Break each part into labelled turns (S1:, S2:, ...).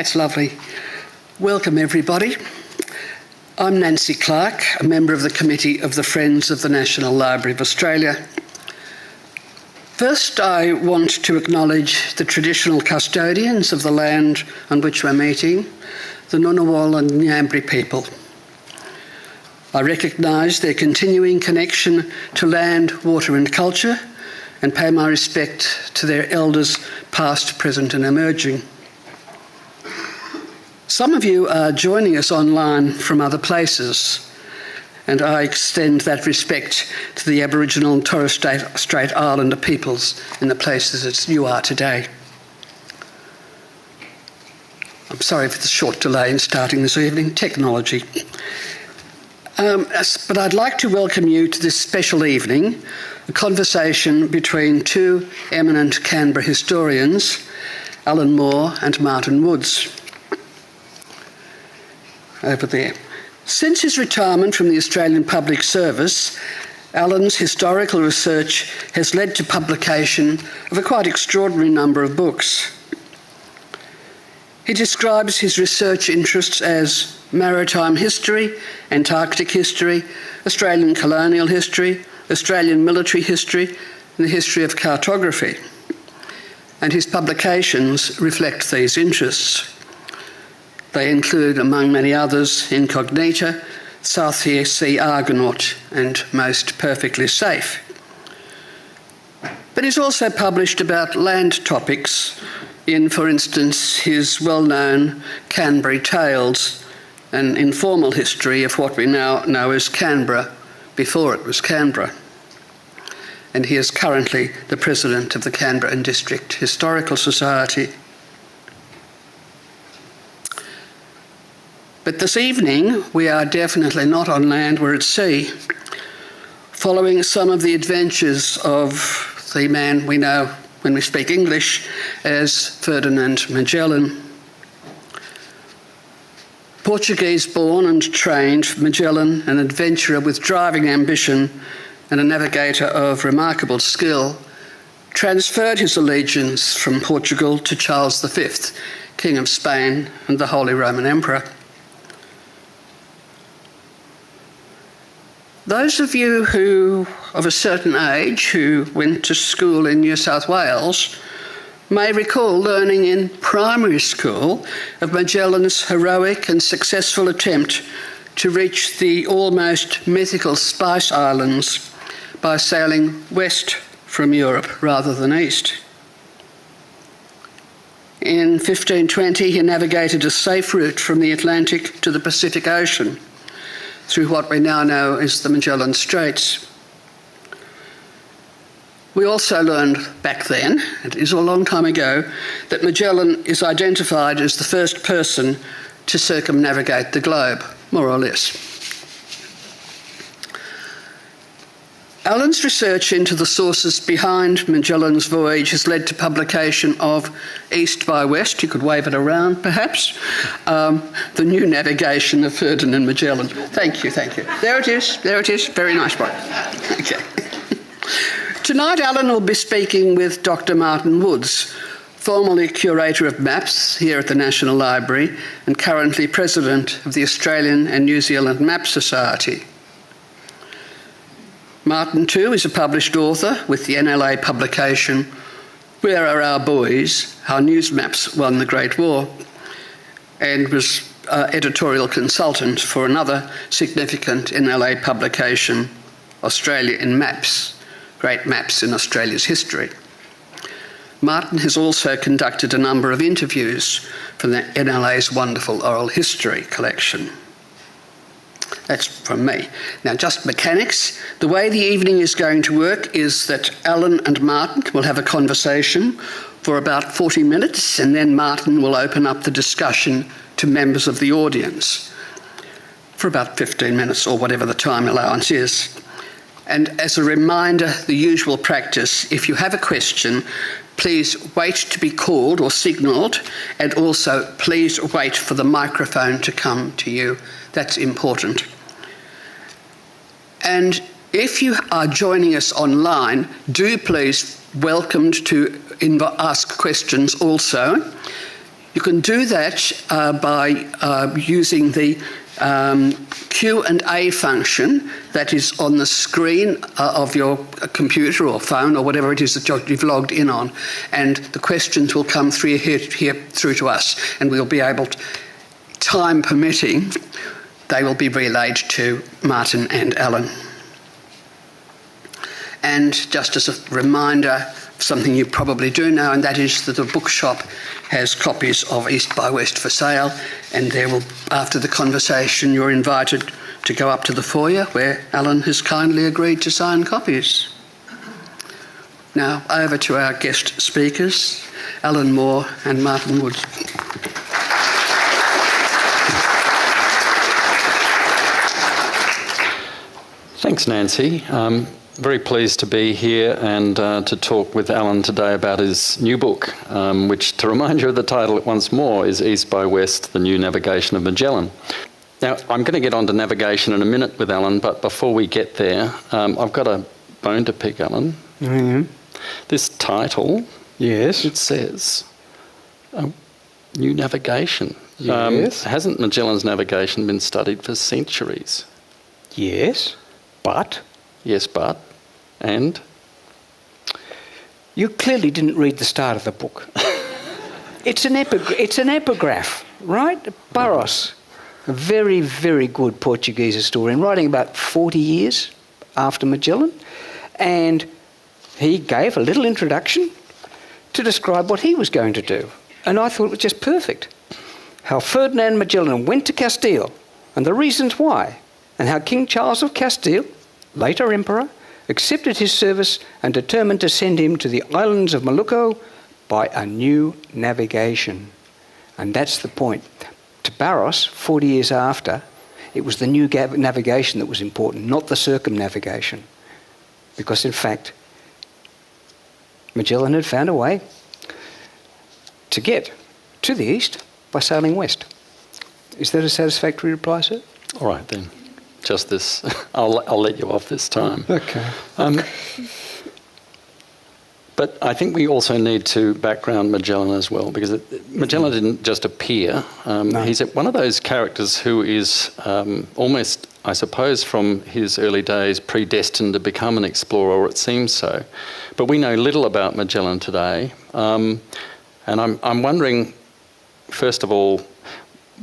S1: That's lovely. Welcome, everybody. I'm Nancy Clark, a member of the Committee of the Friends of the National Library of Australia. First, I want to acknowledge the traditional custodians of the land on which we're meeting, the Ngunnawal and Ngambri people. I recognise their continuing connection to land, water and culture, and pay my respect to their elders past, present and emerging. Some of you are joining us online from other places, and I extend that respect to the Aboriginal and Torres Strait Islander peoples in the places as you are today. I'm sorry for the short delay in starting this evening. Technology. But I'd like to welcome you to this special evening, a conversation between two eminent Canberra historians, Alan Mawer and Martin Woods. Over there. Since his retirement from the Australian Public Service, Alan's historical research has led to publication of a quite extraordinary number of books. He describes his research interests as maritime history, Antarctic history, Australian colonial history, Australian military history, and the history of cartography. And his publications reflect these interests. They include, among many others, Incognita, South Sea Argonaut, and Most Perfectly Safe. But he's also published about land topics in, for instance, his well-known Canberry Tales, an informal history of what we now know as Canberra, before it was Canberra. And he is currently the president of the Canberra District Historical Society. But this evening, we are definitely not on land, we're at sea, following some of the adventures of the man we know when we speak English as Ferdinand Magellan. Portuguese-born and trained, Magellan, an adventurer with driving ambition and a navigator of remarkable skill, transferred his allegiance from Portugal to Charles V, King of Spain and the Holy Roman Emperor. Those of you who, of a certain age, who went to school in New South Wales may recall learning in primary school of Magellan's heroic and successful attempt to reach the almost mythical Spice Islands by sailing west from Europe rather than east. In 1520, he navigated a safe route from the Atlantic to the Pacific Ocean, through what we now know as the Magellan Straits. We also learned back then, it is a long time ago, that Magellan is identified as the first person to circumnavigate the globe, more or less. Alan's research into the sources behind Magellan's voyage has led to publication of East by West, you could wave it around perhaps, the new navigation of Ferdinand Magellan. Thank you. There it is, very nice one. Okay. Tonight Alan will be speaking with Dr. Martin Woods, formerly Curator of Maps here at the National Library and currently President of the Australian and New Zealand Map Society. Martin, too, is a published author with the NLA publication Where Are Our Boys? How Newsmaps Won the Great War, and was editorial consultant for another significant NLA publication, Australia in Maps, Great Maps in Australia's History. Martin has also conducted a number of interviews for the NLA's wonderful oral history collection. That's from me. Now, just mechanics. The way the evening is going to work is that Alan and Martin will have a conversation for about 40 minutes, and then Martin will open up the discussion to members of the audience for about 15 minutes or whatever the time allowance is. And as a reminder, the usual practice, if you have a question, please wait to be called or signalled, and also please wait for the microphone to come to you. That's important. And if you are joining us online, do please welcome to ask questions also. You can do that by using the Q&A function that is on the screen of your computer or phone or whatever it is that you've logged in on, and the questions will come through here through to us, and we'll be able to, time permitting, they will be relayed to Martin and Alan. And just as a reminder, something you probably do know, and that is that the bookshop has copies of East by West for sale, and there will, after the conversation, you're invited to go up to the foyer where Alan has kindly agreed to sign copies. Now, over to our guest speakers, Alan Mawer and Martin Woods.
S2: Thanks, Nancy. Very pleased to be here and to talk with Alan today about his new book, which, to remind you of the title once more, is East by West, The New Navigation of Magellan. Now, I'm going to get on to navigation in a minute with Alan, but before we get there, I've got a bone to pick, Alan.
S3: Mm-hmm.
S2: This title,
S3: yes,
S2: it says New Navigation.
S3: Yes.
S2: Hasn't Magellan's navigation been studied for centuries?
S3: Yes, but...
S2: Yes, but... And?
S3: You clearly didn't read the start of the book. It's an epigraph, right? Barros, a very, very good Portuguese historian, writing about 40 years after Magellan, and he gave a little introduction to describe what he was going to do. And I thought it was just perfect. How Ferdinand Magellan went to Castile, and the reasons why, and how King Charles of Castile, later emperor, accepted his service and determined to send him to the islands of Molucco by a new navigation. And that's the point. To Barros, 40 years after, it was the new navigation that was important, not the circumnavigation. Because, in fact, Magellan had found a way to get to the east by sailing west. Is that a satisfactory reply, sir?
S2: All right, then. Just this. I'll let you off this time.
S3: Okay.
S2: But I think we also need to background Magellan as well, because Magellan didn't just appear.
S3: No.
S2: He's one of those characters who is almost, I suppose, from his early days, predestined to become an explorer, or it seems so. But we know little about Magellan today. And I'm wondering, first of all,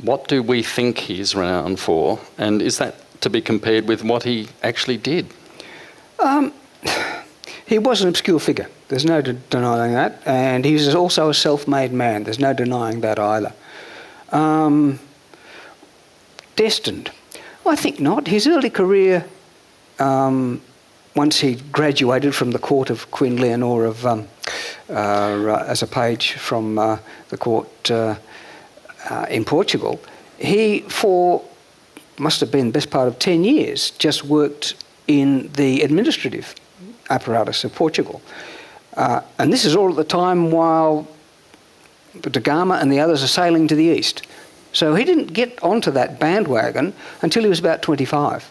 S2: what do we think he's renowned for? And is that to be compared with what he actually did?
S3: He was an obscure figure. There's no denying that. And he was also a self-made man. There's no denying that either. Destined? Well, I think not. His early career, once he graduated from the court of Queen Leonor as a page from the court in Portugal, he, for must have been the best part of 10 years, just worked in the administrative apparatus of Portugal. And this is all at the time while da Gama and the others are sailing to the east. So he didn't get onto that bandwagon until he was about 25.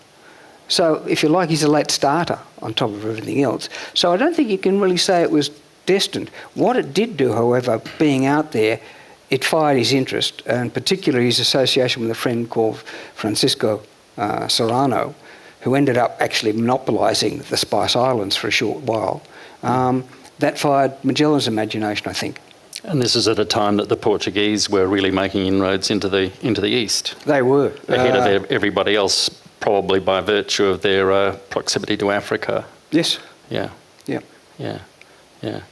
S3: So, if you like, he's a late starter on top of everything else. So I don't think you can really say it was destined. What it did do, however, being out there, it fired his interest, and particularly his association with a friend called Francisco Serrano, who ended up actually monopolising the Spice Islands for a short while. That fired Magellan's imagination, I think.
S2: And this is at a time that the Portuguese were really making inroads into the east.
S3: They were.
S2: Ahead of everybody else, probably by virtue of their proximity to Africa.
S3: Yes.
S2: Yeah.
S3: Yeah.
S2: Yeah. Yeah.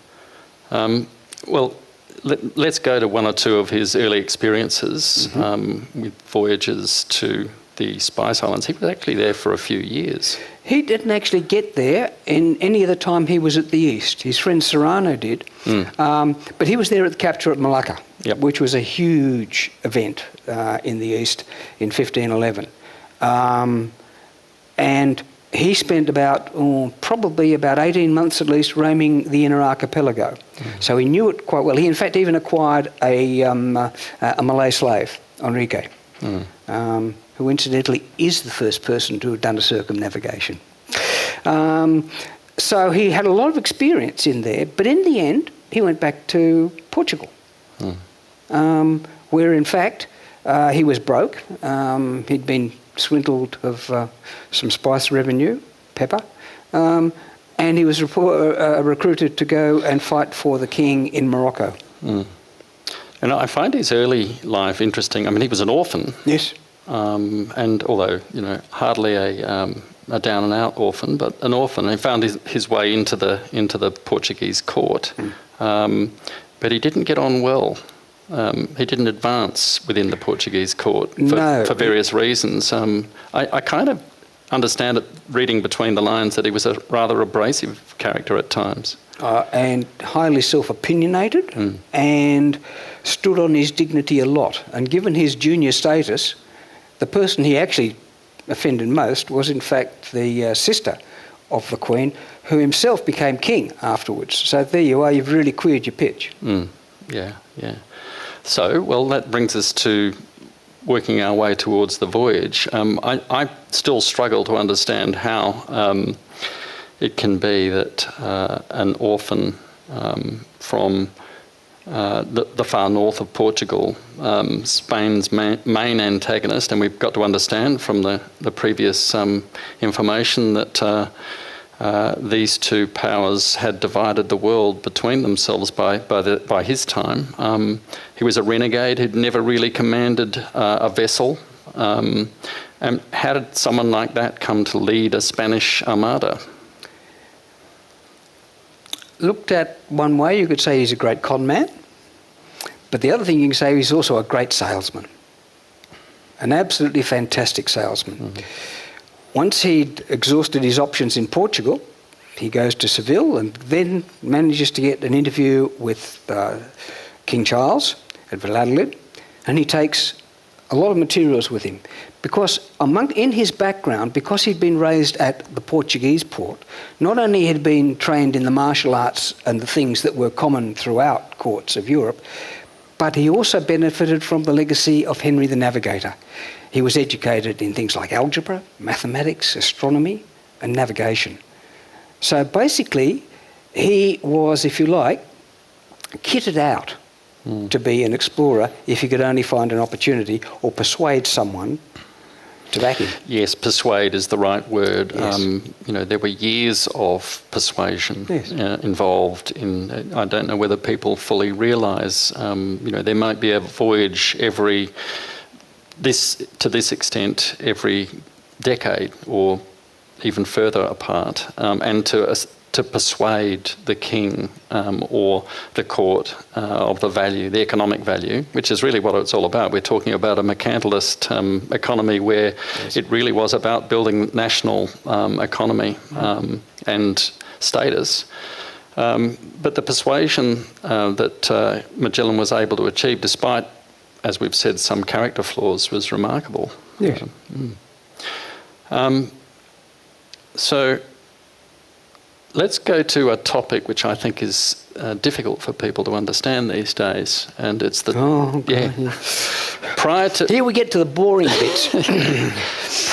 S2: Well, let's go to one or two of his early experiences with voyages to the Spice Islands. He was actually there for a few years.
S3: He didn't actually get there in any of the time he was at the east. His friend Serrano did. But he was there at the capture at Malacca, which was a huge event in the east in 1511. And he spent probably about 18 months at least roaming the inner archipelago. So he knew it quite well. He in fact even acquired a Malay slave, Enrique, who incidentally is the first person to have done a circumnavigation. So he had a lot of experience in there, but in the end he went back to Portugal. where in fact he was broke. He'd been swindled of some spice revenue, pepper, and he was recruited to go and fight for the king in Morocco.
S2: Mm. And I find his early life interesting. I mean, he was an orphan.
S3: Yes.
S2: And although, hardly a down-and-out orphan, but an orphan. He found his way into the Portuguese court. But he didn't get on well. He didn't advance within the Portuguese court for various reasons. I kind of understand it, reading between the lines, that he was a rather abrasive character at times.
S3: And highly self-opinionated and stood on his dignity a lot. And given his junior status, the person he actually offended most was in fact the sister of the Queen, who himself became king afterwards. So there you are, you've really queered your pitch.
S2: Yeah. So, well, that brings us to working our way towards the voyage. I still struggle to understand how it can be that an orphan from the far north of Portugal, Spain's main antagonist, and we've got to understand from the previous information that these two powers had divided the world between themselves by his time. He was a renegade who'd never really commanded a vessel. And how did someone like that come to lead a Spanish armada?
S3: Looked at one way, you could say he's a great con man. But the other thing you can say, he's also a great salesman. An absolutely fantastic salesman. Mm-hmm. Once he'd exhausted his options in Portugal, he goes to Seville and then manages to get an interview with King Charles at Valladolid, and he takes a lot of materials with him. Because in his background, because he'd been raised at the Portuguese port, not only had he been trained in the martial arts and the things that were common throughout courts of Europe, but he also benefited from the legacy of Henry the Navigator. He was educated in things like algebra, mathematics, astronomy, and navigation. So basically, he was, if you like, kitted out to be an explorer if he could only find an opportunity or persuade someone to back him.
S2: Yes, persuade is the right word.
S3: Yes.
S2: There were years of persuasion involved in. I don't know whether people fully realise. There might be a voyage to this extent every decade or even further apart, and to persuade the king or the court of the value, the economic value, which is really what it's all about. We're talking about a mercantilist economy where it really was about building national economy and status. But the persuasion that Magellan was able to achieve, despite, as we've said, some character flaws, was remarkable.
S3: Yes.
S2: So let's go to a topic which I think is difficult for people to understand these days, and it's the Prior to
S3: here we get to the boring bits.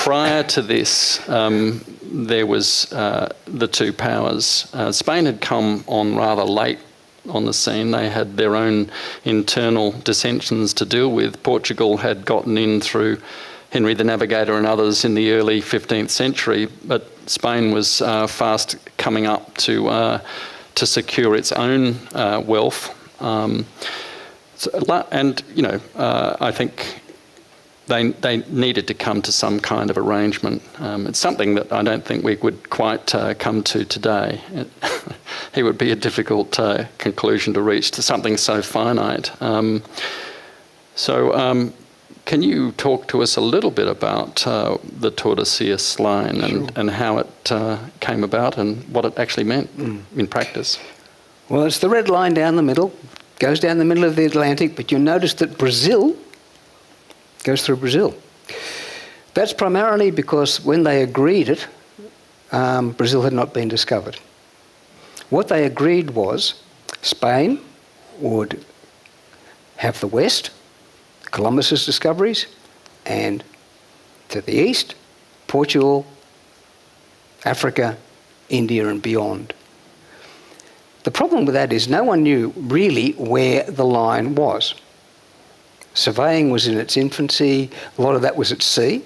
S2: Prior to this, there was the two powers. Spain had come on rather late on the scene. They had their own internal dissensions to deal with. Portugal had gotten in through Henry the Navigator and others in the early 15th century, but Spain was fast coming up to secure its own wealth. I think they needed to come to some kind of arrangement. It's something that I don't think we would quite come to today. It would be a difficult conclusion to reach to something so finite. Can you talk to us a little bit about the Tordesillas line and how it came about and what it actually meant in practice?
S3: Well, it's the red line down the middle, goes down the middle of the Atlantic, but you'll notice that Brazil goes through Brazil. That's primarily because when they agreed it, Brazil had not been discovered. What they agreed was Spain would have the west, Columbus's discoveries, and to the east, Portugal, Africa, India and beyond. The problem with that is no one knew really where the line was. Surveying was in its infancy. A lot of that was at sea.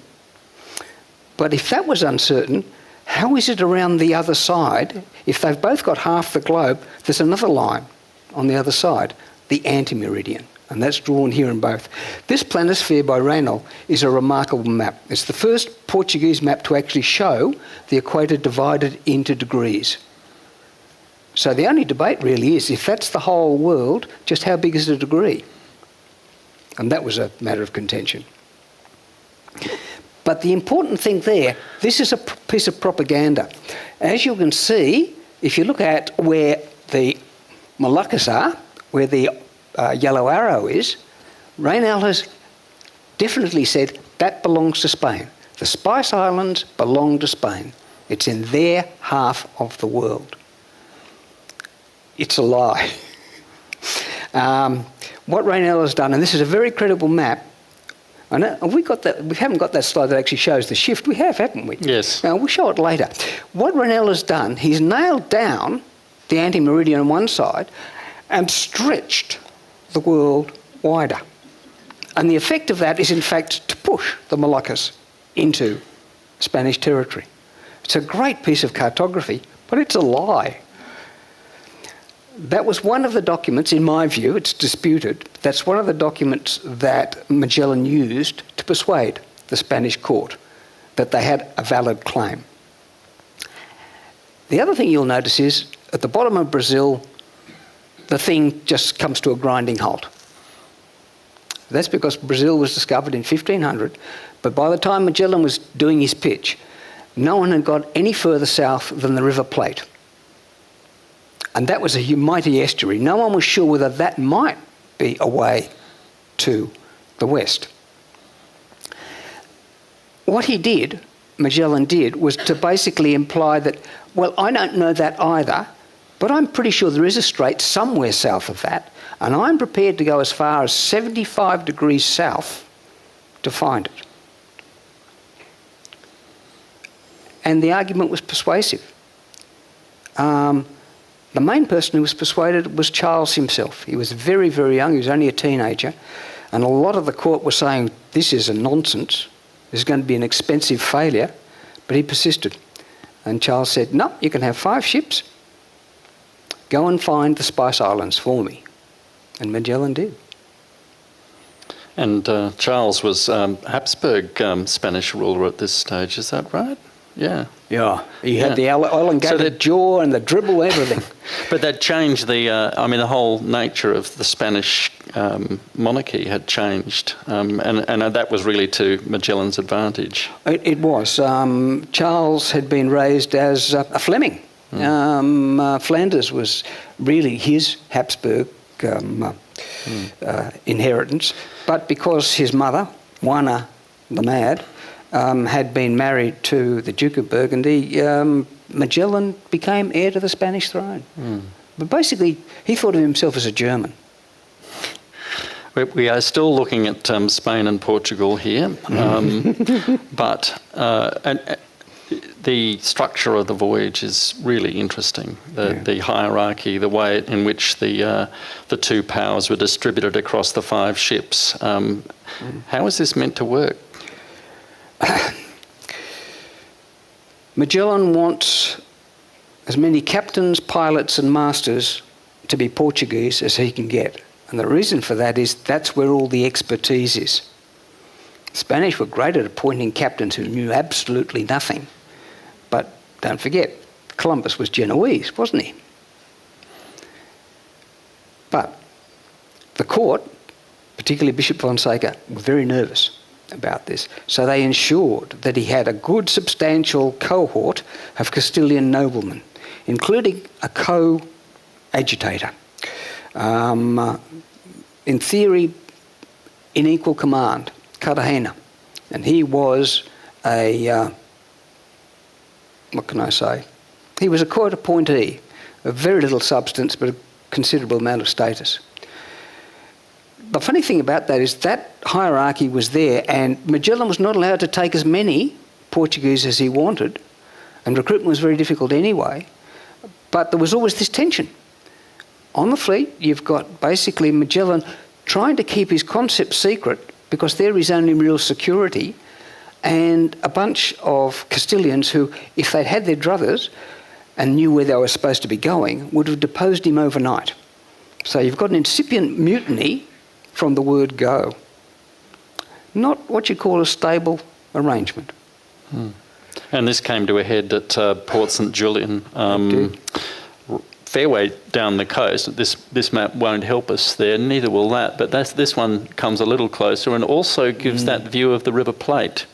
S3: But if that was uncertain, how is it around the other side? If they've both got half the globe, there's another line on the other side, the anti-meridian. And that's drawn here in both. This planisphere by Reynolds is a remarkable map. It's the first Portuguese map to actually show the equator divided into degrees. So the only debate really is, if that's the whole world, just how big is a degree? And that was a matter of contention. But the important thing there, this is a piece of propaganda. As you can see, if you look at where the Moluccas are, where the yellow arrow is, Reynolds has definitely said that belongs to Spain. The Spice Islands belong to Spain. It's in their half of the world. It's a lie. What Reynolds has done, and this is a very credible map, and we haven't got that slide that actually shows the shift. We have, haven't we?
S2: Yes.
S3: Now, we'll show it later. What Reynolds has done, he's nailed down the anti-meridian on one side and stretched the world wider. And the effect of that is, in fact, to push the Moluccas into Spanish territory. It's a great piece of cartography, but it's a lie. That was one of the documents, in my view, it's disputed, that's one of the documents that Magellan used to persuade the Spanish court that they had a valid claim. The other thing you'll notice is, at the bottom of Brazil, the thing just comes to a grinding halt. That's because Brazil was discovered in 1500, but by the time Magellan was doing his pitch, no one had got any further south than the River Plate. And that was a mighty estuary. No one was sure whether that might be a way to the west. What he did, Magellan did, was to basically imply that, well, I don't know that either, but I'm pretty sure there is a strait somewhere south of that, and I'm prepared to go as far as 75 degrees south to find it. And the argument was persuasive. The main person who was persuaded was Charles himself. He was very, very young. He was only a teenager. And a lot of the court were saying, this is a nonsense. This is going to be an expensive failure. But he persisted. And Charles said, no, you can have 5 ships. Go and find the Spice Islands for me. And Magellan did.
S2: And Charles was Habsburg Spanish ruler at this stage, is that right? Yeah.
S3: Yeah. He had the elongated jaw and the dribble, everything.
S2: But that changed the whole nature of the Spanish monarchy had changed. And that was really to Magellan's advantage.
S3: It was. Charles had been raised as a Fleming. Flanders was really his Habsburg inheritance. But because his mother, Juana the Mad, had been married to the Duke of Burgundy, Magellan became heir to the Spanish throne. But basically, he thought of himself as a German.
S2: We are still looking at Spain and Portugal here, but the structure of the voyage is really interesting. The hierarchy, the way in which the 2 powers were distributed across the 5 ships. How is this meant to work?
S3: Magellan wants as many captains, pilots and masters to be Portuguese as he can get. And the reason for that is that's where all the expertise is. The Spanish were great at appointing captains who knew absolutely nothing. But don't forget, Columbus was Genoese, wasn't he? But the court, particularly Bishop Fonseca, were very nervous about this. So they ensured that he had a good substantial cohort of Castilian noblemen, including a co-agitator. In theory, in equal command, Cartagena. And he was what can I say? He was a court appointee of very little substance but a considerable amount of status. The funny thing about that is that hierarchy was there, and Magellan was not allowed to take as many Portuguese as he wanted, and recruitment was very difficult anyway, but there was always this tension. On the fleet, you've got basically Magellan trying to keep his concept secret because they're his only real security, and a bunch of Castilians who, if they'd had their druthers and knew where they were supposed to be going, would have deposed him overnight. So you've got an incipient mutiny from the word go. Not what you call a stable arrangement.
S2: And this came to a head at Port St Julian, fair way down the coast. This map won't help us there, neither will that, but this one comes a little closer and also gives that view of the River Plate.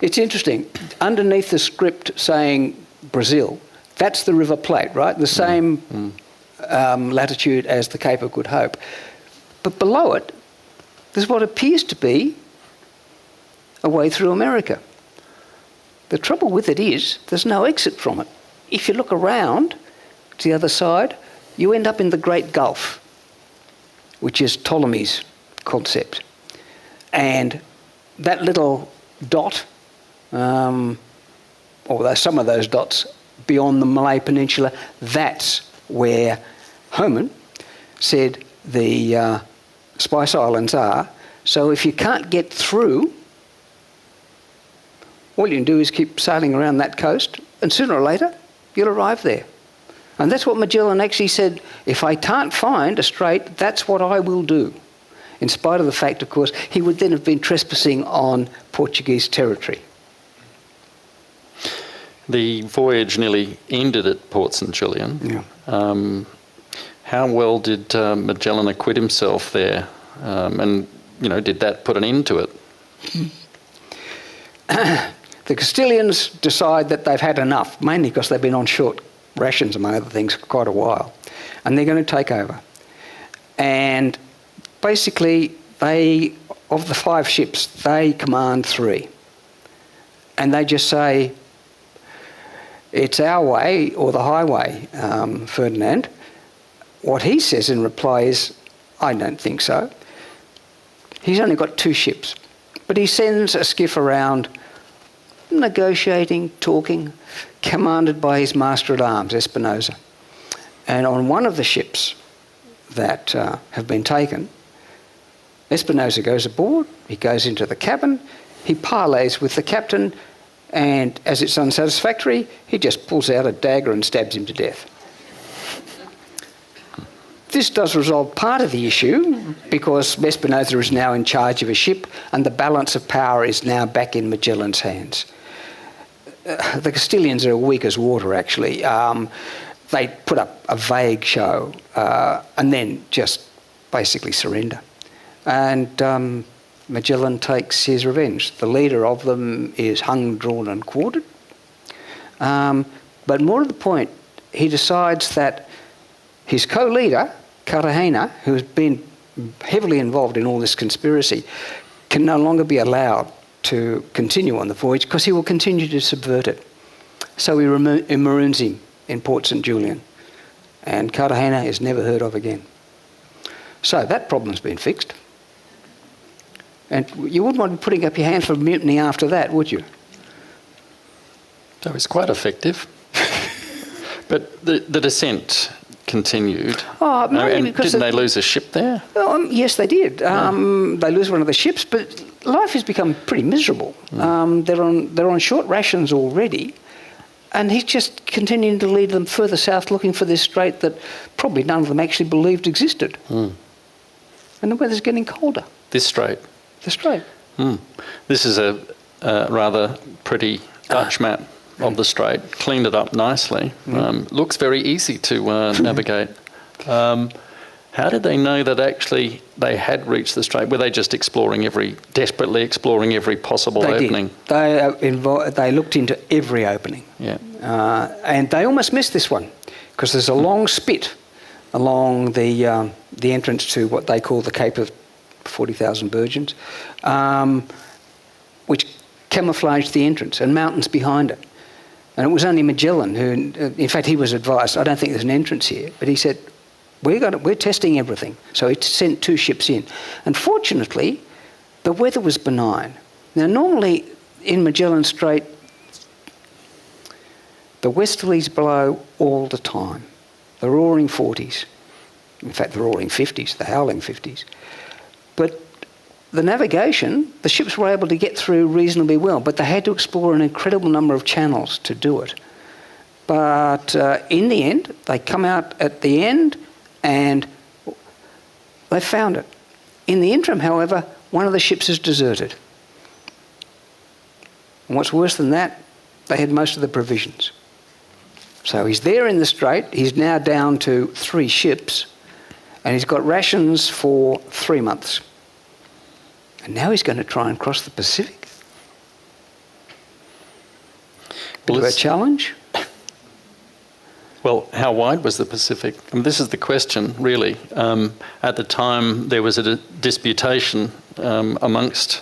S3: It's interesting. Underneath the script saying Brazil, that's the River Plate, right? The same latitude as the Cape of Good Hope. But below it, there's what appears to be a way through America. The trouble with it is there's no exit from it. If you look around to the other side, you end up in the Great Gulf, which is Ptolemy's concept. And that little dot, or some of those dots beyond the Malay Peninsula, that's where Homan said the Spice Islands are. So if you can't get through, all you can do is keep sailing around that coast, and sooner or later, you'll arrive there. And that's what Magellan actually said, if I can't find a strait, that's what I will do. In spite of the fact, of course, he would then have been trespassing on Portuguese territory.
S2: The voyage nearly ended at Port St Julian.
S3: Yeah.
S2: How well did Magellan acquit himself there? And, did that put an end to it?
S3: The Castilians decide that they've had enough, mainly because they've been on short rations, among other things, for quite a while. And they're going to take over. And basically, of the 5 ships, they command 3. And they just say, it's our way or the highway, Ferdinand. What he says in reply is, I don't think so. He's only got 2 ships. But he sends a skiff around, negotiating, talking, commanded by his master-at-arms, Espinosa. And on one of the ships that have been taken, Espinosa goes aboard, he goes into the cabin, he parleys with the captain, and as it's unsatisfactory, he just pulls out a dagger and stabs him to death. This does resolve part of the issue because Espinosa is now in charge of a ship and the balance of power is now back in Magellan's hands. The Castilians are weak as water, actually. They put up a vague show and then just basically surrender. And Magellan takes his revenge. The leader of them is hung, drawn and quartered. But more to the point, he decides that his co-leader, Cartagena, who has been heavily involved in all this conspiracy, can no longer be allowed to continue on the voyage because he will continue to subvert it. So he maroons him in Port St Julian. And Cartagena is never heard of again. So that problem's been fixed. And you wouldn't want to be putting up your hand for mutiny after that, would you?
S2: So it's quite effective. But the descent continued.
S3: Oh, maybe because
S2: didn't they lose a ship there?
S3: Yes, they did. They lose one of the ships, but life has become pretty miserable. They're on short rations already, and he's just continuing to lead them further south, looking for this strait that probably none of them actually believed existed. And the weather's getting colder.
S2: This strait.
S3: The strait.
S2: This is a rather pretty Dutch map of the strait, cleaned it up nicely. Looks very easy to navigate. How did they know that actually they had reached the strait? Were they just desperately exploring every possible opening?
S3: They looked into every opening.
S2: Yeah.
S3: And they almost missed this one because there's a long spit along the entrance to what they call the Cape of 40,000 Virgins, which camouflaged the entrance and mountains behind it. And it was only Magellan who, in fact, he was advised, I don't think there's an entrance here, but he said, we're testing everything. So he sent 2 ships in. And fortunately, the weather was benign. Now, normally in Magellan Strait, the westerlies blow all the time, the roaring 40s. In fact, they're all in 50s, the howling 50s. But the navigation, the ships were able to get through reasonably well, but they had to explore an incredible number of channels to do it. But in the end, they come out at the end and they found it. In the interim, however, one of the ships has deserted. And what's worse than that, they had most of the provisions. So he's there in the strait, he's now down to 3 ships, and he's got rations for 3 months. And now he's going to try and cross the Pacific. Bit of a challenge.
S2: Well, how wide was the Pacific? And this is the question, really. At the time, there was a disputation amongst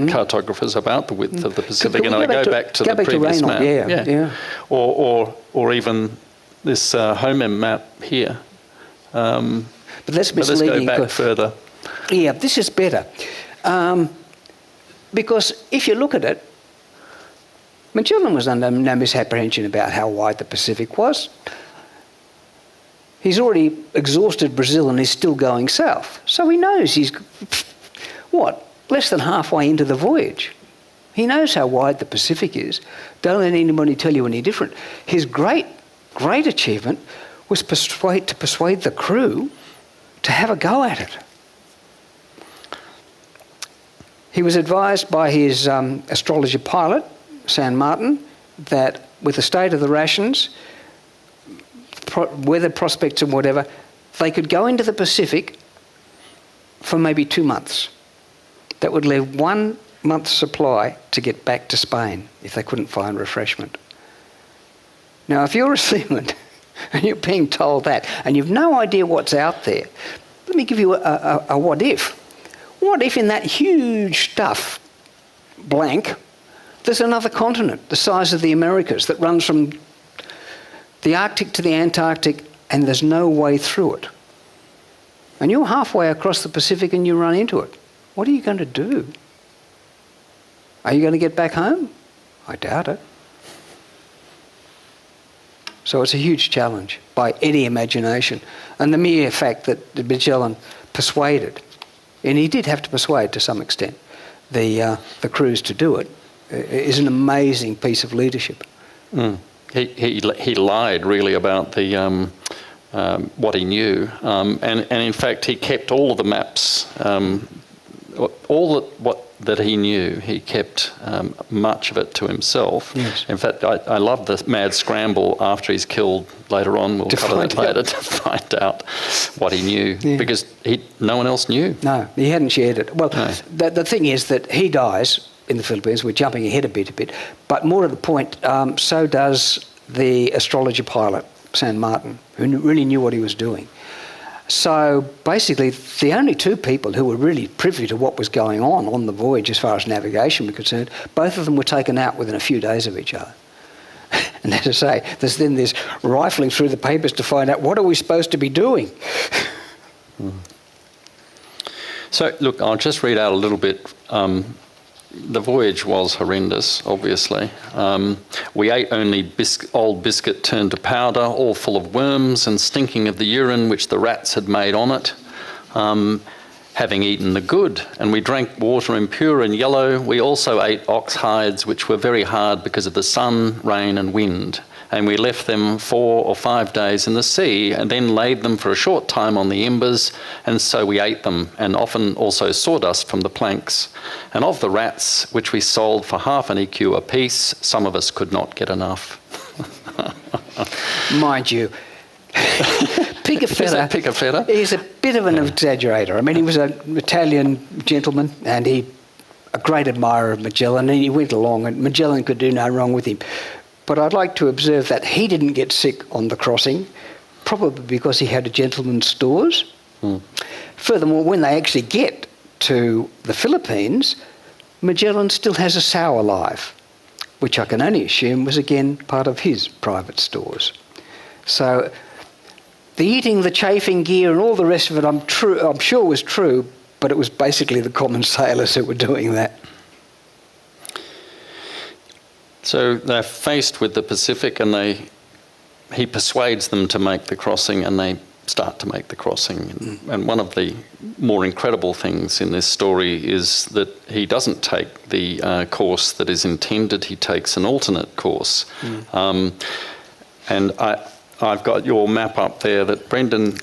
S2: cartographers about the width of the Pacific, and I go back to the previous map.
S3: Yeah.
S2: Or even this HOMEM map here.
S3: But that's misleading.
S2: Let's go back further.
S3: Yeah, this is better. Because if you look at it, Magellan was under no misapprehension about how wide the Pacific was. He's already exhausted Brazil and he's still going south. So he knows he's, less than halfway into the voyage. He knows how wide the Pacific is. Don't let anybody tell you any different. His great achievement was to persuade the crew to have a go at it. He was advised by his astrologer pilot, San Martin, that with the state of the rations, weather prospects and whatever, they could go into the Pacific for maybe 2 months. That would leave 1 month's supply to get back to Spain if they couldn't find refreshment. Now, if you're a seaman and you're being told that and you've no idea what's out there, let me give you a what if. What if in that huge stuff, blank, there's another continent the size of the Americas that runs from the Arctic to the Antarctic and there's no way through it. And you're halfway across the Pacific and you run into it. What are you going to do? Are you going to get back home? I doubt it. So it's a huge challenge by any imagination. And the mere fact that Magellan persuaded, and he did have to persuade to some extent, the crews to do it, is an amazing piece of leadership.
S2: He lied really about the what he knew, and in fact he kept all of the maps, that he knew. He kept much of it to himself.
S3: Yes.
S2: In fact, I love the mad scramble after he's killed later on. We'll cover that later to find out what he knew, because no one else knew.
S3: No, he hadn't shared it. Well, the thing is that he dies in the Philippines. We're jumping ahead a bit, but more to the point, so does the astrologer pilot, San Martin, who really knew what he was doing. So basically, the only 2 people who were really privy to what was going on the voyage as far as navigation was concerned, both of them were taken out within a few days of each other. And as I say, there's then this rifling through the papers to find out what are we supposed to be doing.
S2: So, look, I'll just read out a little bit. The voyage was horrendous, obviously. We ate only old biscuit turned to powder, all full of worms and stinking of the urine which the rats had made on it. Having eaten the good, and we drank water impure and yellow, we also ate ox hides which were very hard because of the sun, rain and wind. And we left them 4 or 5 days in the sea, and then laid them for a short time on the embers, and so we ate them, and often also sawdust from the planks. And of the rats, which we sold for half an EQ apiece, some of us could not get enough.
S3: Mind you,
S2: Pigafetta?
S3: He's a bit of an exaggerator. I mean, he was an Italian gentleman, and a great admirer of Magellan, and he went along, and Magellan could do no wrong with him. But I'd like to observe that he didn't get sick on the crossing, probably because he had a gentleman's stores. Furthermore, when they actually get to the Philippines, Magellan still has a sour life, which I can only assume was again part of his private stores. So the eating, the chafing gear and all the rest of it I'm sure was true, but it was basically the common sailors who were doing that.
S2: So they're faced with the Pacific, and he persuades them to make the crossing, and they start to make the crossing. And one of the more incredible things in this story is that he doesn't take the course that is intended, he takes an alternate course. And I've got your map up there that Brendan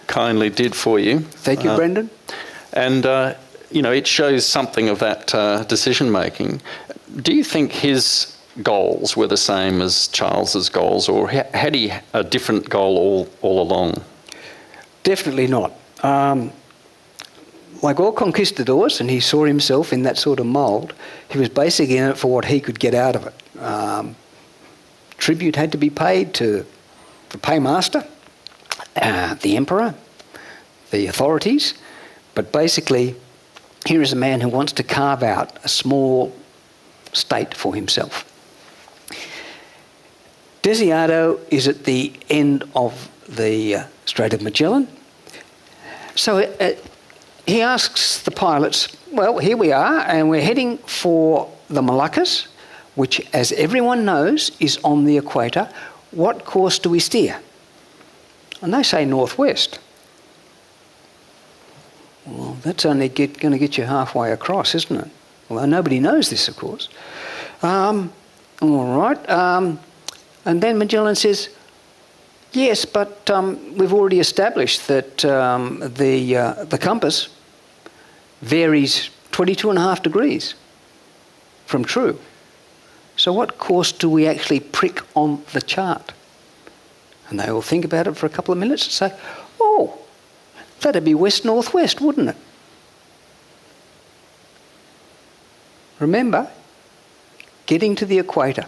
S2: kindly did for you.
S3: Thank you, Brendan.
S2: And, it shows something of that decision-making. Do you think his goals were the same as Charles's goals, or had he a different goal all along?
S3: Definitely not. Like all conquistadors, and he saw himself in that sort of mould, he was basically in it for what he could get out of it. Tribute had to be paid to the paymaster, the emperor, the authorities, but basically here is a man who wants to carve out a small state for himself. Desiato is at the end of the Strait of Magellan. So he asks the pilots, well, here we are, and we're heading for the Moluccas, which, as everyone knows, is on the equator. What course do we steer? And they say northwest. Well, that's only going to get you halfway across, isn't it? Although nobody knows this, of course. All right. And then Magellan says, yes, but we've already established that the compass varies 22.5 degrees from true. So what course do we actually prick on the chart? And they all think about it for a couple of minutes and say, oh, that'd be west-northwest, wouldn't it? Remember, getting to the equator.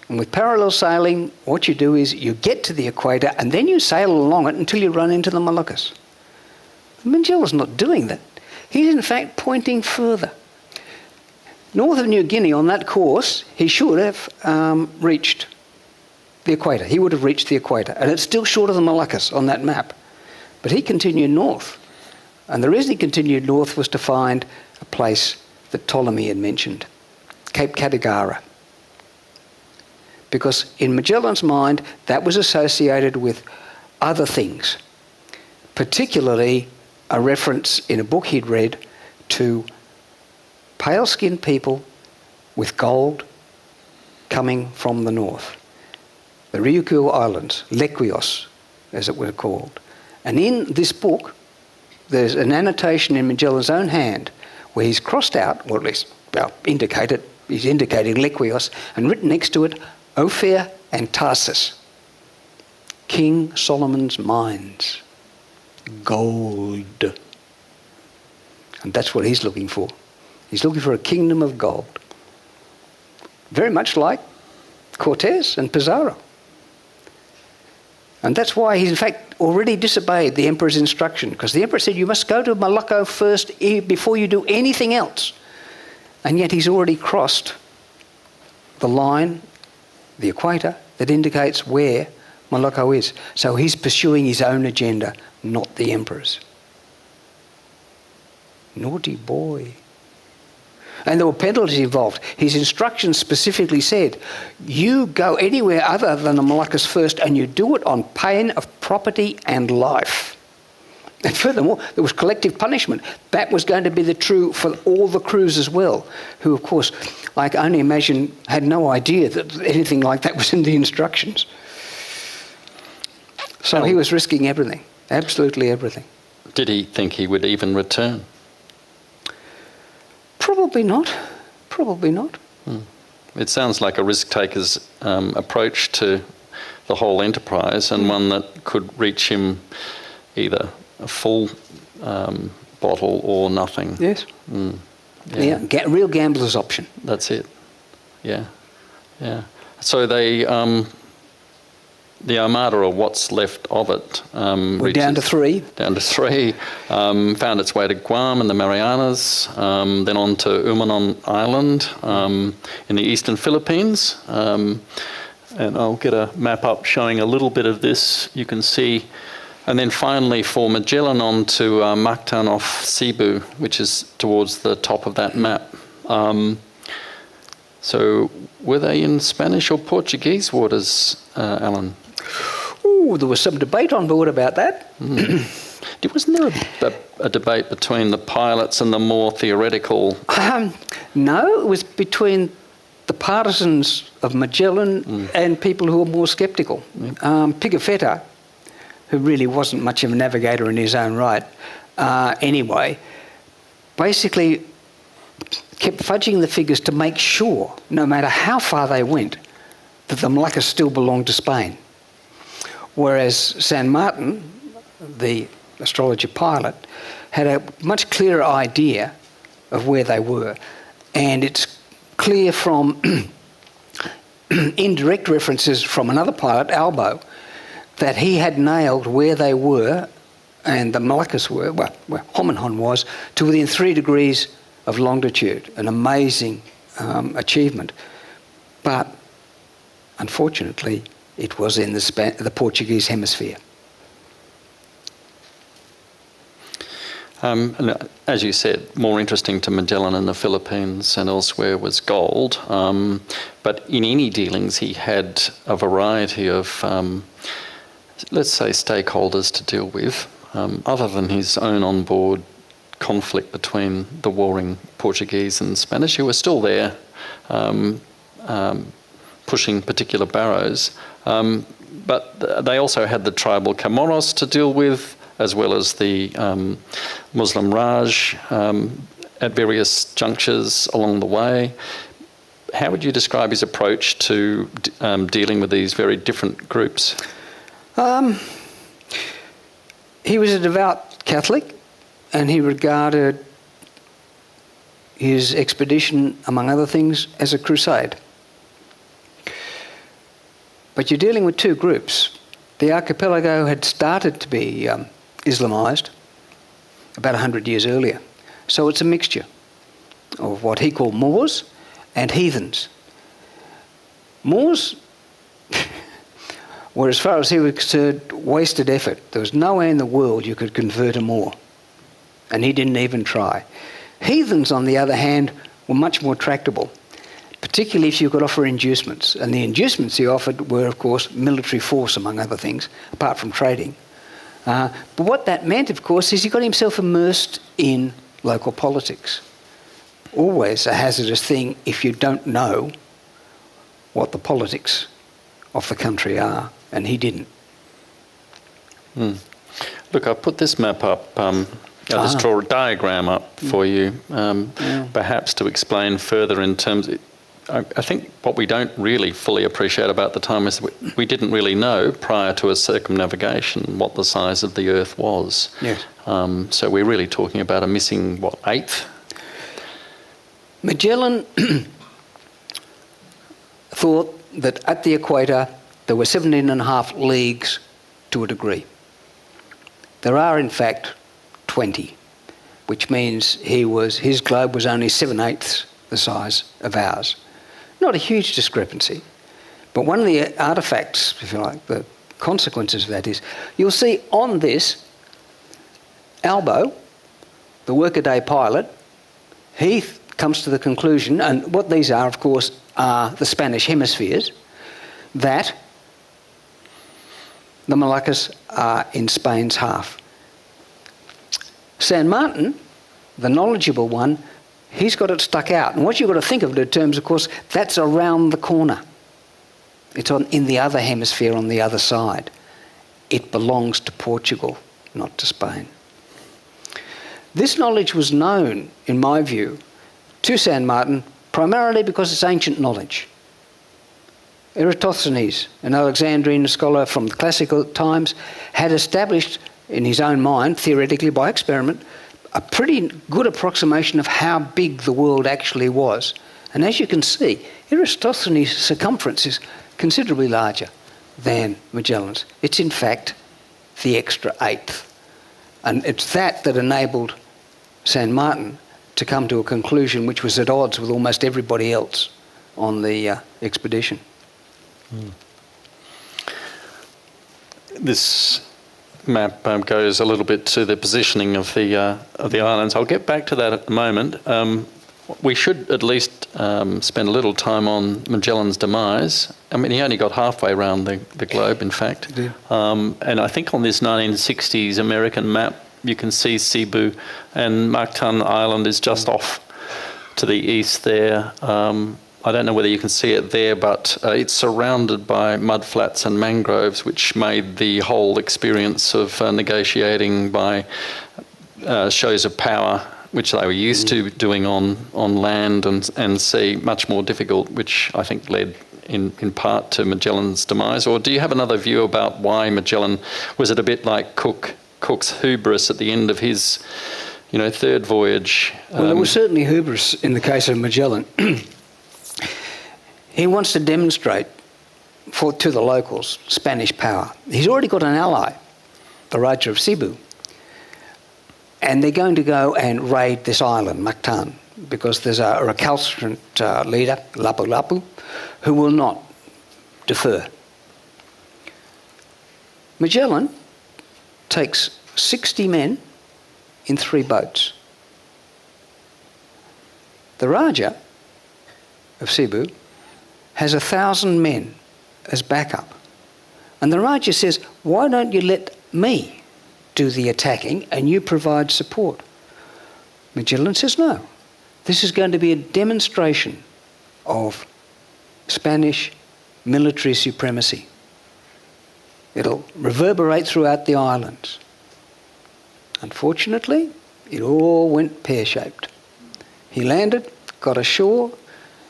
S3: And with parallel sailing, what you do is you get to the equator and then you sail along it until you run into the Moluccas. Magellan's not doing that. He's in fact pointing further. North of New Guinea on that course, he should have reached the equator. He would have reached the equator. And it's still short of the Moluccas on that map. But he continued north. And the reason he continued north was to find a place that Ptolemy had mentioned, Cape Catagara. Because in Magellan's mind, that was associated with other things, particularly a reference in a book he'd read to pale-skinned people with gold coming from the north. The Ryukyu Islands, Lequios, as it were called. And in this book, there's an annotation in Magellan's own hand where he's crossed out, or at least indicated, he's indicating Lequios, and written next to it, Ophir and Tarsus, King Solomon's mines, gold. And that's what he's looking for. He's looking for a kingdom of gold. Very much like Cortes and Pizarro. And that's why he's in fact already disobeyed the emperor's instruction, because the emperor said you must go to Molucca first before you do anything else. And yet he's already crossed the line, the equator, that indicates where Molucca is. So he's pursuing his own agenda, not the emperor's. Naughty boy. And there were penalties involved. His instructions specifically said, you go anywhere other than the Moluccas first, and you do it on pain of property and life. And furthermore, there was collective punishment. That was going to be the true for all the crews as well, who, of course, I can only imagine, had no idea that anything like that was in the instructions. So he was risking everything, absolutely everything.
S2: Did he think he would even return?
S3: Probably not. Probably not.
S2: It sounds like a risk-taker's approach to the whole enterprise, and one that could reach him either a full bottle or nothing.
S3: Yes. Yeah, real gambler's option.
S2: That's it. Yeah. So the Armada, or what's left of it,
S3: we're down to three.
S2: Found its way to Guam and the Marianas, then on to Umanon Island in the eastern Philippines. And I'll get a map up showing a little bit of this. You can see. And then finally for Magellan on to Mactan off Cebu, which is towards the top of that map. So were they in Spanish or Portuguese waters, Alan?
S3: There was some debate on board about that.
S2: Wasn't there a debate between the pilots and the more theoretical...
S3: No, it was between the partisans of Magellan and people who were more sceptical. Pigafetta, who really wasn't much of a navigator in his own right, anyway, basically kept fudging the figures to make sure, no matter how far they went, that the Moluccas still belonged to Spain. Whereas San Martin, the astrologer pilot, had a much clearer idea of where they were. And it's clear from indirect references from another pilot, Albo, that he had nailed where they were and the Moluccas were, where Homenhon was, to within 3 degrees of longitude. An amazing achievement. But unfortunately, it was in the Portuguese hemisphere.
S2: As you said, more interesting to Magellan in the Philippines and elsewhere was gold. But in any dealings, he had a variety of, let's say, stakeholders to deal with, other than his own on-board conflict between the warring Portuguese and Spanish, who were still there, pushing particular barrows. But they also had the tribal Camoros to deal with, as well as the Muslim Raj at various junctures along the way. How would you describe his approach to dealing with these very different groups?
S3: He was a devout Catholic, and he regarded his expedition, among other things, as a crusade. But you're dealing with two groups. The archipelago had started to be Islamised about 100 years earlier. So it's a mixture of what he called Moors and heathens. Moors were, as far as he was concerned, wasted effort. There was no way in the world you could convert a Moor, and he didn't even try. Heathens, on the other hand, were much more tractable, particularly if you could offer inducements. And the inducements he offered were, of course, military force, among other things, apart from trading. But what that meant, of course, is he got himself immersed in local politics. Always a hazardous thing if you don't know what the politics of the country are, and he didn't.
S2: Look, I put this map up. I'll just draw a diagram up for you, perhaps to explain further in terms of, I think what we don't really fully appreciate about the time is we didn't really know prior to a circumnavigation what the size of the Earth was.
S3: Yes.
S2: So we're really talking about a missing, eighth?
S3: Magellan thought that at the equator there were 17.5 leagues to a degree. There are, in fact, 20, which means his globe was only 7/8 the size of ours. Not a huge discrepancy, but one of the artefacts, if you like, the consequences of that is, you'll see on this, Albo, the workaday pilot, he comes to the conclusion, and what these are, of course, are the Spanish hemispheres, that the Moluccas are in Spain's half. San Martin, the knowledgeable one, he's got it stuck out. And what you've got to think of it in terms, of course, that's around the corner. It's in the other hemisphere on the other side. It belongs to Portugal, not to Spain. This knowledge was known, in my view, to San Martin primarily because it's ancient knowledge. Eratosthenes, an Alexandrian scholar from the classical times, had established in his own mind, theoretically by experiment, a pretty good approximation of how big the world actually was. And as you can see, Eratosthenes' circumference is considerably larger than Magellan's. It's in fact the extra eighth. And it's that enabled San Martin to come to a conclusion which was at odds with almost everybody else on the expedition.
S2: This map goes a little bit to the positioning of the islands. I'll get back to that at the moment. we should at least spend a little time on Magellan's demise. I mean, he only got halfway around the globe, in fact.
S3: Yeah.
S2: And I think on this 1960s American map, you can see Cebu, and Mactan Island is just off to the east there. I don't know whether you can see it there, but it's surrounded by mudflats and mangroves, which made the whole experience of negotiating by shows of power, which they were used to doing on land and sea, much more difficult, which I think led in part to Magellan's demise. Or do you have another view about why Magellan, was it a bit like Cook's hubris at the end of his, third voyage?
S3: Well, there was certainly hubris in the case of Magellan. He wants to demonstrate to the locals Spanish power. He's already got an ally, the Raja of Cebu. And they're going to go and raid this island, Mactan, because there's a recalcitrant leader, Lapu-Lapu, who will not defer. Magellan takes 60 men in 3 boats. The Raja of Cebu has 1,000 men as backup. And the Raja says, why don't you let me do the attacking and you provide support? Magellan says, no. This is going to be a demonstration of Spanish military supremacy. It'll reverberate throughout the islands. Unfortunately, it all went pear-shaped. He landed, got ashore.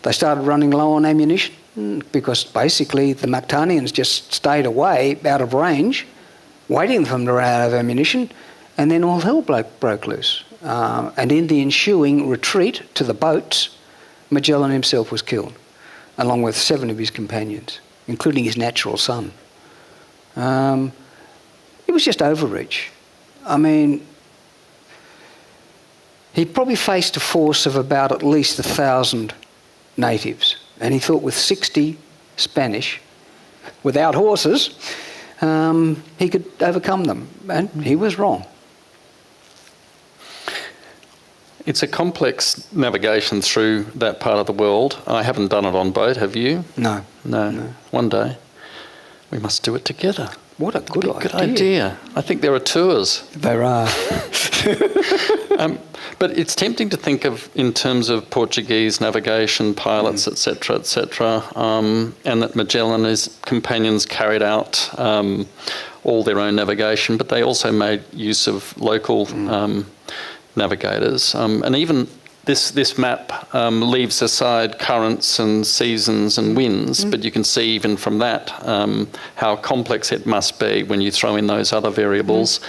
S3: They started running low on ammunition because basically the Mactanians just stayed away, out of range, waiting for them to run out of ammunition, and then all hell broke loose. And in the ensuing retreat to the boats, Magellan himself was killed, along with 7 of his companions, including his natural son. It was just overreach. I mean, he probably faced a force of about at least 1,000 natives, and he thought with 60 Spanish, without horses, he could overcome them, and he was wrong.
S2: It's a complex navigation through that part of the world. I haven't done it on boat, have you?
S3: No.
S2: One day we must do it together.
S3: What a good
S2: idea. I think there are tours.
S3: There are.
S2: But it's tempting to think of in terms of Portuguese navigation, pilots, etc., and that Magellan and his companions carried out all their own navigation, but they also made use of local navigators. And even this map leaves aside currents and seasons and winds, but you can see even from that how complex it must be when you throw in those other variables.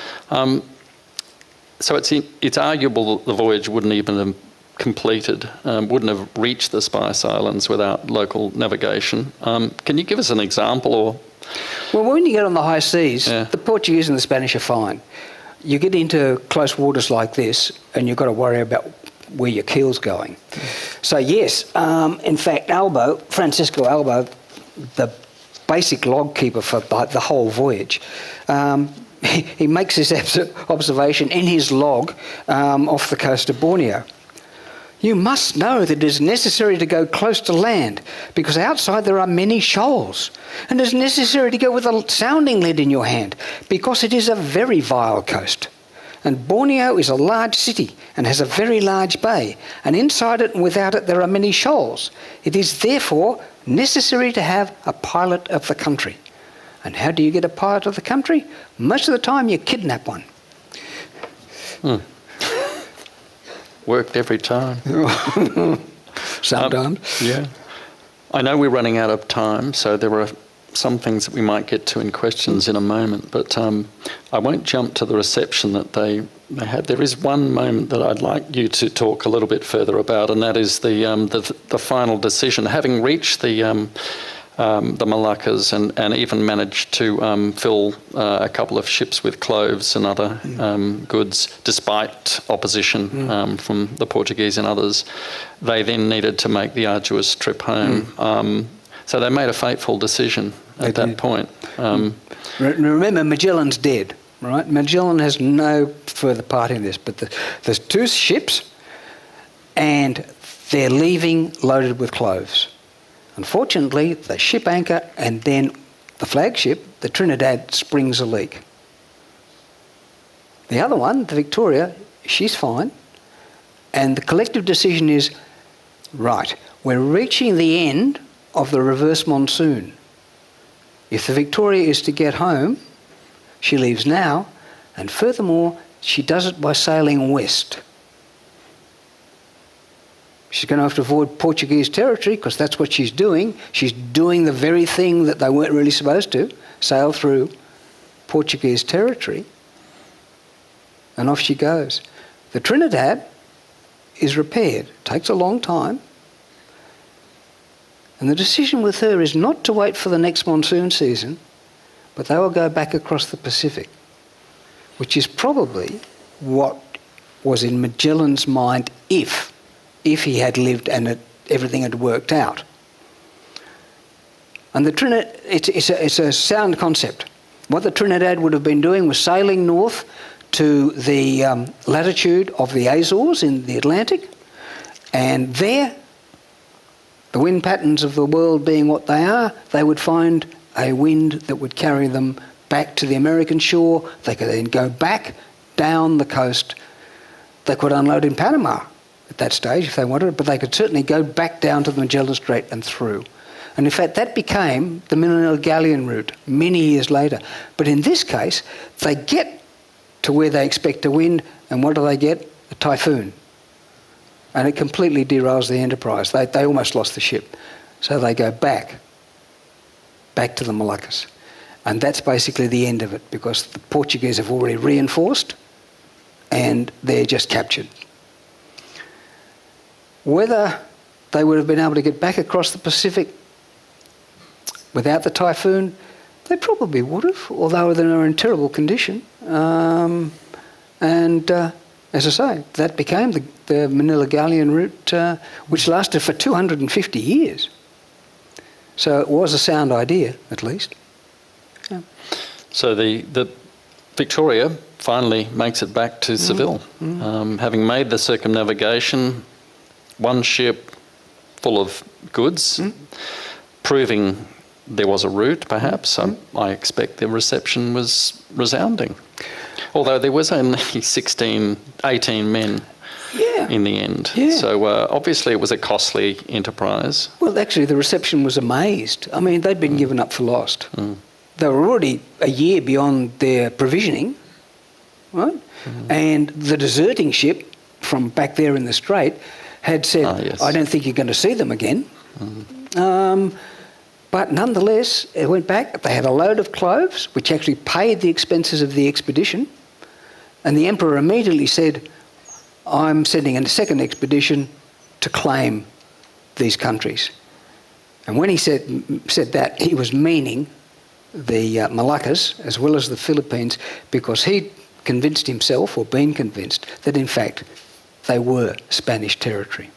S2: So it's arguable that the voyage wouldn't even have completed, wouldn't have reached the Spice Islands without local navigation. Can you give us an example? Or?
S3: Well, when you get on the high seas, the Portuguese and the Spanish are fine. You get into close waters like this, and you've got to worry about where your keel's going. So yes, in fact, Francisco Albo, the basic log keeper for the whole voyage, he makes this observation in his log off the coast of Borneo. You must know that it is necessary to go close to land because outside there are many shoals, and it is necessary to go with a sounding lead in your hand because it is a very vile coast. And Borneo is a large city and has a very large bay, and inside it and without it there are many shoals. It is therefore necessary to have a pilot of the country. And how do you get a pilot of the country? Most of the time you kidnap one.
S2: Worked every time.
S3: Sometimes.
S2: Yeah. I know we're running out of time, so there are some things that we might get to in questions in a moment, but I won't jump to the reception that they had. There is one moment that I'd like you to talk a little bit further about, and that is the final decision. Having reached the Moluccas and even managed to fill a couple of ships with cloves and other goods, despite opposition from the Portuguese and others, they then needed to make the arduous trip home. So they made a fateful decision at that point.
S3: Remember, Magellan's dead, right? Magellan has no further part in this, but there's 2 ships and they're leaving loaded with cloves. Unfortunately, they ship anchor, and then the flagship, the Trinidad, springs a leak. The other one, the Victoria, she's fine. And the collective decision is, right, we're reaching the end of the reverse monsoon. If the Victoria is to get home, she leaves now, and furthermore, she does it by sailing west. She's going to have to avoid Portuguese territory because that's what she's doing. She's doing the very thing that they weren't really supposed to, sail through Portuguese territory. And off she goes. The Trinidad is repaired. It takes a long time. And the decision with her is not to wait for the next monsoon season, but they will go back across the Pacific, which is probably what was in Magellan's mind if he had lived and everything had worked out. And the Trinidad, it's a sound concept. What the Trinidad would have been doing was sailing north to the latitude of the Azores in the Atlantic, and there, the wind patterns of the world being what they are, they would find a wind that would carry them back to the American shore. They could then go back down the coast. They could unload in Panama at that stage if they wanted, but they could certainly go back down to the Magellan Strait and through. And in fact, that became the Manila Galleon route many years later. But in this case, they get to where they expect to wind, and what do they get? A typhoon. And it completely derails the enterprise. They almost lost the ship. So they go back to the Moluccas. And that's basically the end of it, because the Portuguese have already reinforced and they're just captured. Whether they would have been able to get back across the Pacific without the typhoon, they probably would have, although they were in terrible condition. As I say, that became the Manila Galleon route, which lasted for 250 years. So it was a sound idea, at least. Yeah.
S2: So the Victoria finally makes it back to Seville, having made the circumnavigation, one ship full of goods, proving there was a route, perhaps. I expect the reception was resounding. Although there was only 18 men in the end. Yeah. So obviously it was a costly enterprise.
S3: Well, actually the reception was amazed. I mean, they'd been given up for lost. They were already a year beyond their provisioning, right? And the deserting ship from back there in the Strait had said, I don't think you're going to see them again. But nonetheless, it went back. They had a load of cloves, which actually paid the expenses of the expedition. And the emperor immediately said, I'm sending a second expedition to claim these countries. And when he said that, he was meaning the Moluccas as well as the Philippines, because he'd convinced himself, or been convinced, that in fact they were Spanish territory.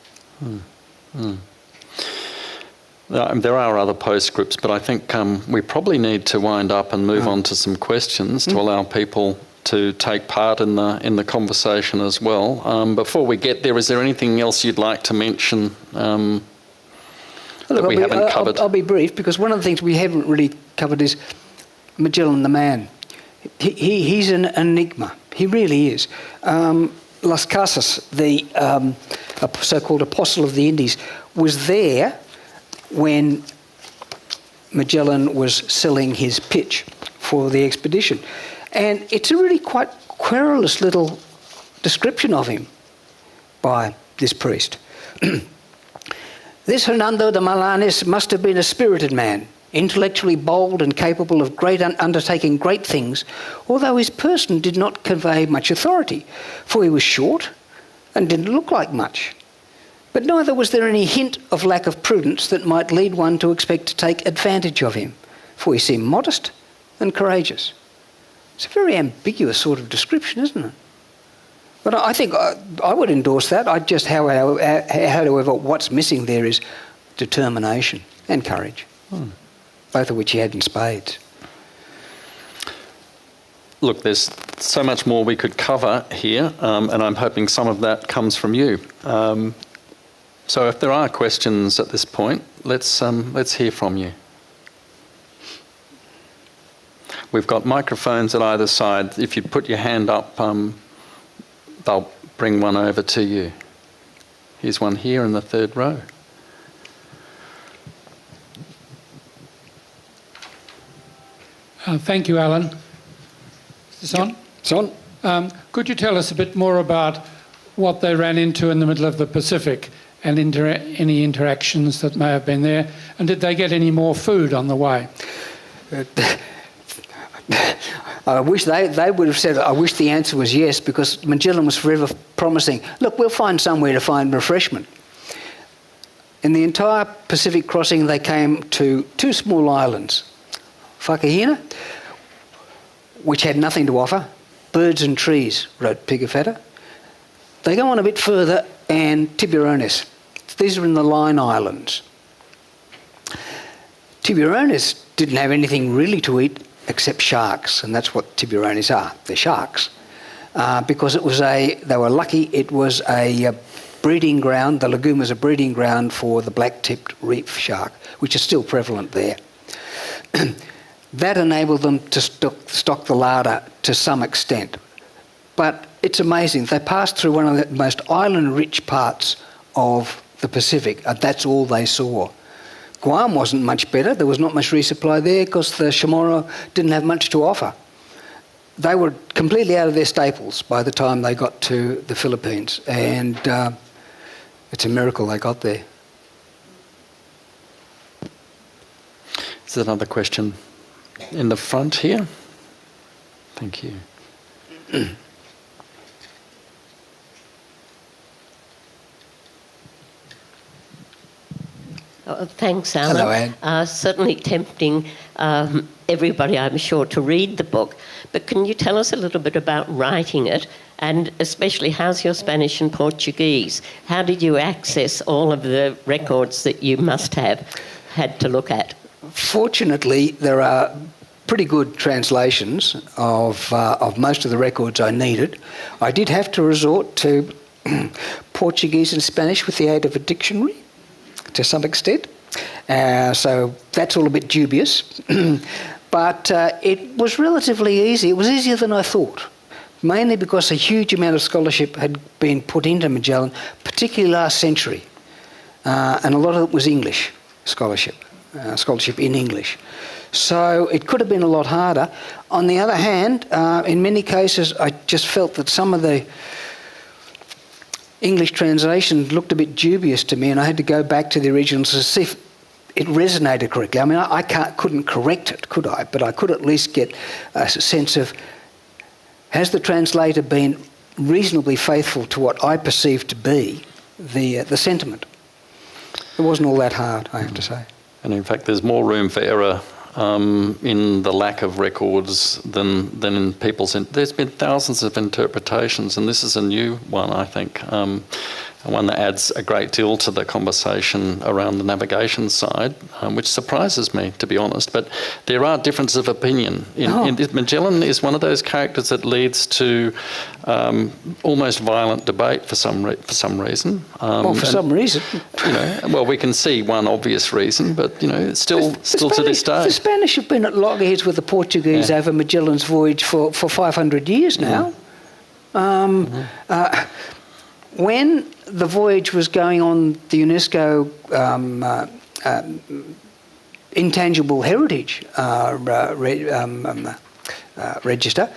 S2: There are other postscripts, but I think we probably need to wind up and move on to some questions to allow people to take part in the conversation as well. Before we get there, is there anything else you'd like to mention that we haven't covered?
S3: I'll be brief, because one of the things we haven't really covered is Magellan the man. He's an enigma. He really is. Las Casas, the so-called apostle of the Indies, was there when Magellan was selling his pitch for the expedition. And it's a really quite querulous little description of him by this priest. This Hernando de Malanes must have been a spirited man, intellectually bold and capable of undertaking great things, although his person did not convey much authority, for he was short and didn't look like much. But neither was there any hint of lack of prudence that might lead one to expect to take advantage of him, for he seemed modest and courageous. It's a very ambiguous sort of description, isn't it? But I think I would endorse that. However, what's missing there is determination and courage, both of which he had in spades.
S2: Look, there's so much more we could cover here, and I'm hoping some of that comes from you. So if there are questions at this point, let's hear from you. We've got microphones at either side. If you put your hand up, they'll bring one over to you. Here's one here in the third row.
S4: Thank you, Alan. Is this on?
S3: It's on.
S4: Could you tell us a bit more about what they ran into in the middle of the Pacific and any interactions that may have been there? And did they get any more food on the way?
S3: I wish they would have said, I wish the answer was yes, because Magellan was forever promising, look, we'll find somewhere to find refreshment. In the entire Pacific crossing, they came to 2 small islands, Whakahina, which had nothing to offer, birds and trees, wrote Pigafetta. They go on a bit further, and Tiburones. These are in the Line Islands. Tiburones didn't have anything really to eat except sharks, and that's what Tiburones are. They're sharks. Because they were lucky, it was a breeding ground. The lagoon was a breeding ground for the black-tipped reef shark, which is still prevalent there. That enabled them to stock the larder to some extent. But it's amazing. They passed through one of the most island-rich parts of the Pacific, and that's all they saw. Guam wasn't much better. There was not much resupply there because the Chamorro didn't have much to offer. They were completely out of their staples by the time they got to the Philippines, and it's a miracle they got there.
S2: Is there another question in the front here? Thank you.
S5: Thanks, Alan.
S3: Hello, Anne.
S5: Certainly tempting everybody, I'm sure, to read the book. But can you tell us a little bit about writing it, and especially how's your Spanish and Portuguese? How did you access all of the records that you must have had to look at?
S3: Fortunately, there are pretty good translations of most of the records I needed. I did have to resort to Portuguese and Spanish with the aid of a dictionary, to some extent. So that's all a bit dubious. But it was relatively easy. It was easier than I thought, mainly because a huge amount of scholarship had been put into Magellan, particularly last century. And a lot of it was English scholarship in English. So it could have been a lot harder. On the other hand, in many cases, I just felt that some of the English translation looked a bit dubious to me, and I had to go back to the originals to see if it resonated correctly. I mean, I couldn't correct it, could I? But I could at least get a sense of, has the translator been reasonably faithful to what I perceived to be the sentiment? It wasn't all that hard, I have to say.
S2: And in fact, there's more room for error in the lack of records than in people's... There's been thousands of interpretations, and this is a new one, I think, one that adds a great deal to the conversation around the navigation side, which surprises me, to be honest. But there are differences of opinion. Magellan is one of those characters that leads to almost violent debate for some reason.
S3: For some reason.
S2: Well, we can see one obvious reason, but still to this day.
S3: The Spanish have been at loggerheads with the Portuguese over Magellan's voyage for 500 years now. When the voyage was going on the UNESCO Intangible Heritage Register,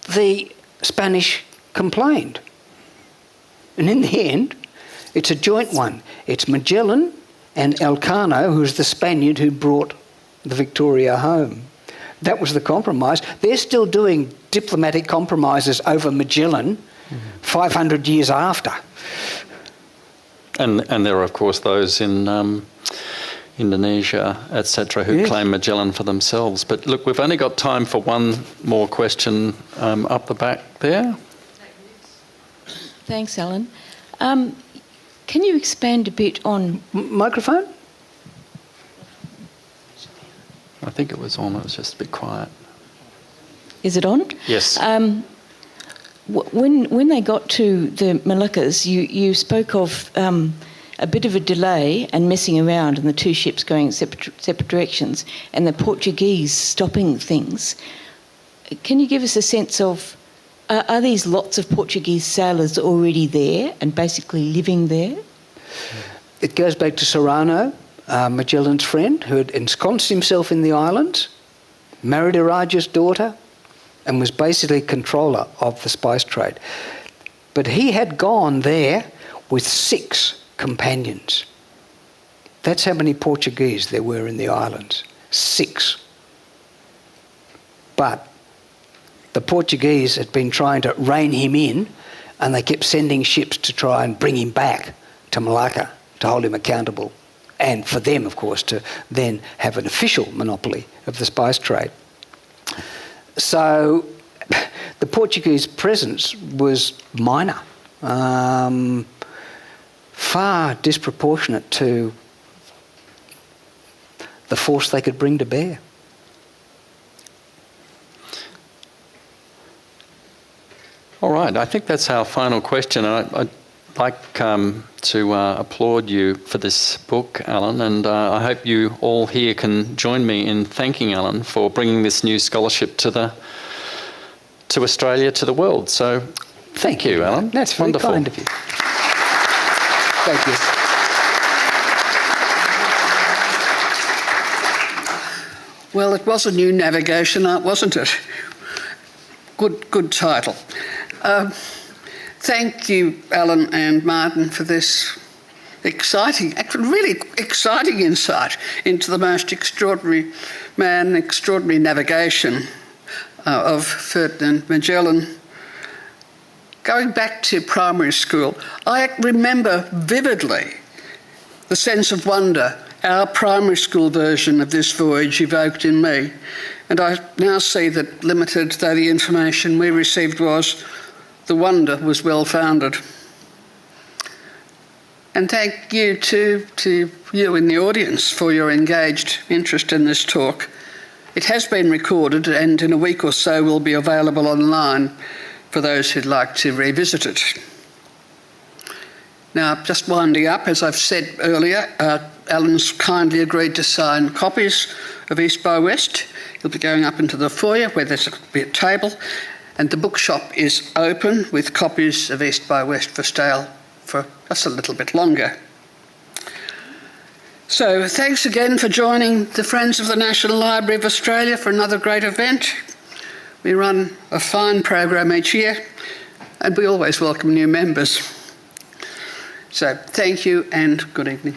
S3: the Spanish complained. And in the end, it's a joint one. It's Magellan and Elcano, who's the Spaniard who brought the Victoria home. That was the compromise. They're still doing diplomatic compromises over Magellan 500 years after.
S2: And there are, of course, those in Indonesia, etc., who claim Magellan for themselves. But look, we've only got time for one more question up the back there.
S6: Thanks, Alan. Can you expand a bit on...
S3: Microphone?
S2: I think it was on. It was just a bit quiet.
S6: Is it on?
S2: Yes.
S6: when they got to the Moluccas, you spoke of a bit of a delay and messing around and the two ships going separate directions and the Portuguese stopping things. Can you give us a sense of, are these lots of Portuguese sailors already there and basically living there?
S3: It goes back to Serrano, Magellan's friend, who had ensconced himself in the islands, married a Raja's daughter, and was basically controller of the spice trade. But he had gone there with 6 companions. That's how many Portuguese there were in the islands. 6. But the Portuguese had been trying to rein him in, and they kept sending ships to try and bring him back to Malacca to hold him accountable, and for them, of course, to then have an official monopoly of the spice trade. So the Portuguese presence was minor, far disproportionate to the force they could bring to bear.
S2: All right, I think that's our final question. I'd like to applaud you for this book, Alan, and I hope you all here can join me in thanking Alan for bringing this new scholarship to Australia, to the world. So thank you, Alan.
S3: That's very
S2: wonderful.
S3: kind of you. Thank you.
S1: Well, it was a new navigation art, wasn't it? Good title. Thank you, Alan and Martin, for this really exciting insight into the most extraordinary man, extraordinary navigation of Ferdinand Magellan. Going back to primary school, I remember vividly the sense of wonder our primary school version of this voyage evoked in me, and I now see that, limited though the information we received was, the wonder was well-founded. And thank you to you in the audience for your engaged interest in this talk. It has been recorded and in a week or so will be available online for those who'd like to revisit it. Now, just winding up, as I've said earlier, Alan's kindly agreed to sign copies of East by West. He'll be going up into the foyer where there's a table, and the bookshop is open with copies of East by West for sale for just a little bit longer. So thanks again for joining the Friends of the National Library of Australia for another great event. We run a fine program each year, and we always welcome new members. So thank you and good evening.